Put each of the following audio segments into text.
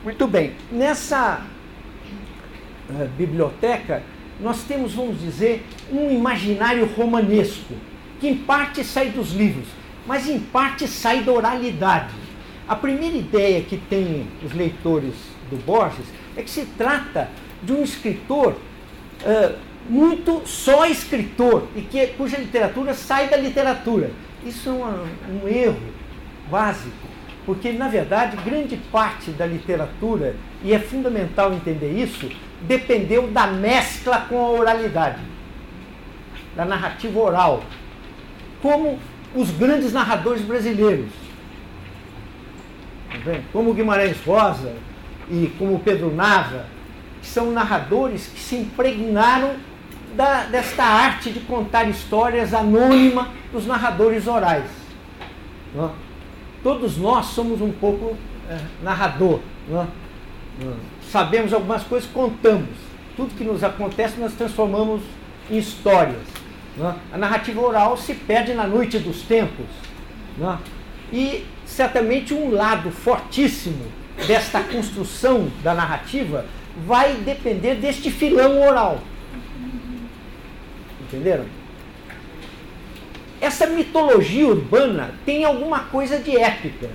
Muito bem. Nessa biblioteca, nós temos, vamos dizer, um imaginário romanesco, que em parte sai dos livros, mas em parte sai da oralidade. A primeira ideia que tem os leitores do Borges é que se trata de um escritor muito só escritor, e cuja literatura sai da literatura. Isso é um erro básico, porque, na verdade, grande parte da literatura, e é fundamental entender isso, dependeu da mescla com a oralidade, da narrativa oral, como os grandes narradores brasileiros, como Guimarães Rosa e como Pedro Nava, que são narradores que se impregnaram desta arte de contar histórias anônima dos narradores orais. Todos nós somos um pouco narrador. Sabemos algumas coisas, contamos. Tudo que nos acontece nós transformamos em histórias. A narrativa oral se perde na noite dos tempos. E certamente um lado fortíssimo desta construção da narrativa vai depender deste filão oral. Entenderam? Essa mitologia urbana tem alguma coisa de épica.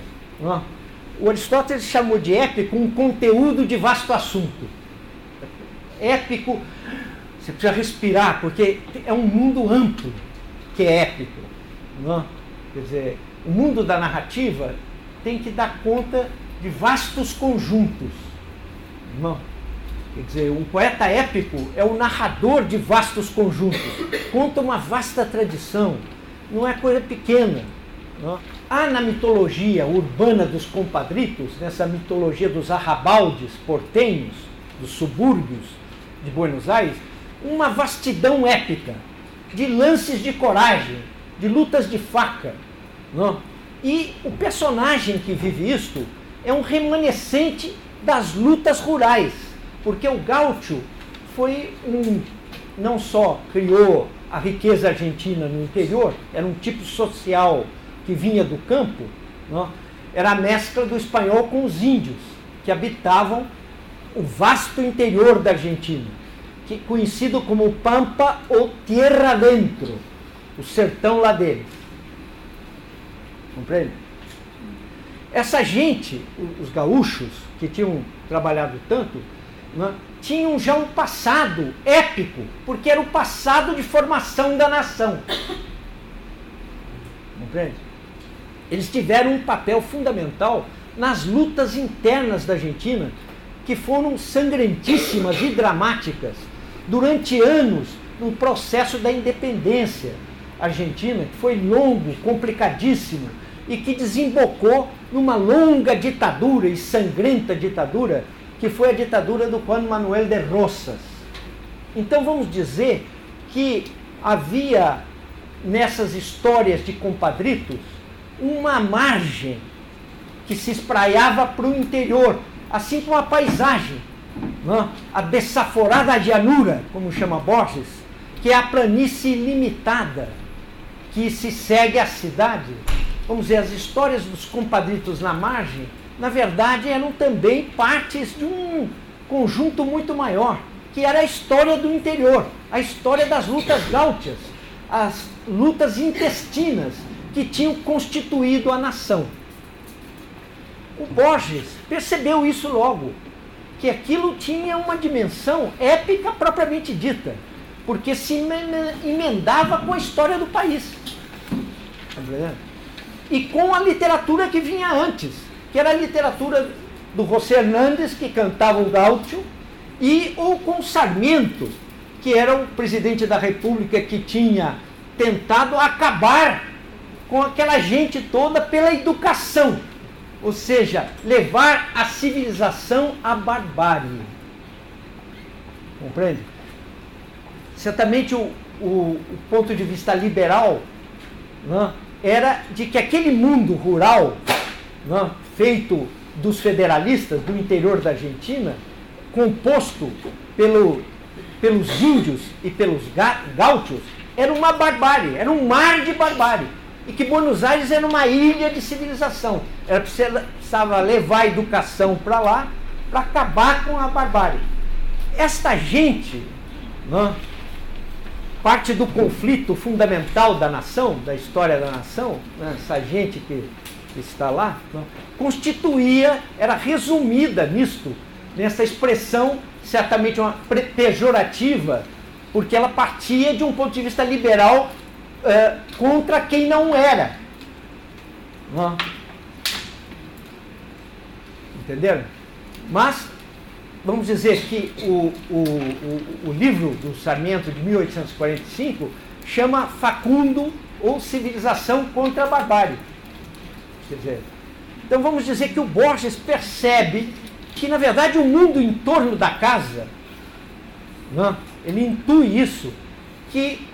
O Aristóteles chamou de épico um conteúdo de vasto assunto. Épico, você precisa respirar, porque é um mundo amplo que é épico. Quer dizer, o mundo da narrativa tem que dar conta de vastos conjuntos. Quer dizer, um poeta épico é o narrador de vastos conjuntos, conta uma vasta tradição, não é coisa pequena. Há na mitologia urbana dos compadritos, nessa mitologia dos arrabaldes portenhos, dos subúrbios de Buenos Aires, uma vastidão épica, de lances de coragem, de lutas de faca. E o personagem que vive isto é um remanescente das lutas rurais, porque o gaúcho foi não só criou a riqueza argentina no interior, era um tipo social que vinha do campo, era a mescla do espanhol com os índios, que habitavam o vasto interior da Argentina, conhecido como Pampa ou Tierra Adentro, o sertão lá deles. Compreende? Essa gente, os gaúchos, que tinham trabalhado tanto, tinham já um passado épico, porque era o passado de formação da nação. Compreende? Eles tiveram um papel fundamental nas lutas internas da Argentina, que foram sangrentíssimas e dramáticas durante anos no processo da independência argentina, que foi longo, complicadíssimo, e que desembocou numa longa ditadura e sangrenta ditadura, que foi a ditadura do Juan Manuel de Rosas. Então vamos dizer que havia nessas histórias de compadritos uma margem que se espraiava para o interior, assim como a paisagem, a desaforada llanura, como chama Borges, que é a planície limitada que se segue à cidade. Vamos dizer, as histórias dos compadritos na margem, na verdade, eram também partes de um conjunto muito maior, que era a história do interior, a história das lutas gáuchas, as lutas intestinas que tinham constituído a nação. O Borges percebeu isso logo, que aquilo tinha uma dimensão épica propriamente dita, porque se emendava com a história do país. E com a literatura que vinha antes, que era a literatura do José Hernández, que cantava o gaúcho, e ou com Sarmiento, que era o presidente da República que tinha tentado acabar com aquela gente toda pela educação, ou seja, levar a civilização à barbárie. Compreende? Certamente o ponto de vista liberal era de que aquele mundo rural, feito dos federalistas do interior da Argentina, composto pelos índios e pelos gaúchos, era uma barbárie, era um mar de barbárie. E que Buenos Aires era uma ilha de civilização. Ela precisava levar a educação para lá para acabar com a barbárie. Esta gente, né, parte do conflito fundamental da nação, da história da nação, né, essa gente que está lá, né, era resumida nisto, nessa expressão certamente uma pejorativa, porque ela partia de um ponto de vista liberal contra quem não era. Né? Entenderam? Mas, vamos dizer que o livro do Sarmiento, de 1845, chama Facundo, ou Civilização contra a Barbárie. Quer dizer, então vamos dizer que o Borges percebe que, na verdade, o mundo em torno da casa, né, ele intui isso, que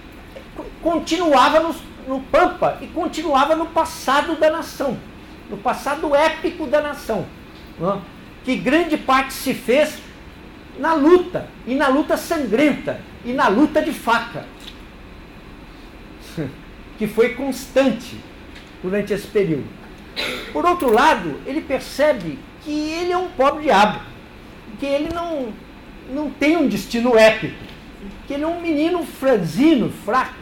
continuava no Pampa e continuava no passado da nação, no passado épico da nação, né, que grande parte se fez na luta, e na luta sangrenta, e na luta de faca, que foi constante durante esse período. Por outro lado, ele percebe que ele é um pobre diabo, que ele não tem um destino épico, que ele é um menino franzino, fraco,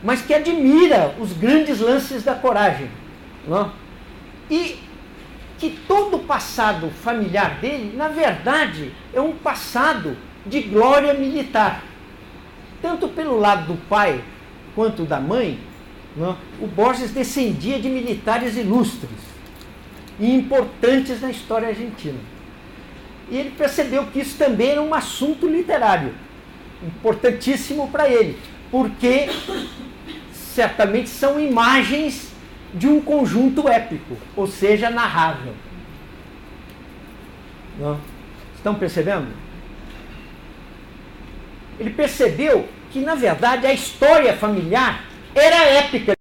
mas que admira os grandes lances da coragem. Não? E que todo o passado familiar dele, na verdade, é um passado de glória militar. Tanto pelo lado do pai quanto da mãe, não? O Borges descendia de militares ilustres e importantes na história argentina. E ele percebeu que isso também era um assunto literário, importantíssimo para ele, porque certamente são imagens de um conjunto épico, ou seja, narrável. Não? Estão percebendo? Ele percebeu que, na verdade, a história familiar era épica.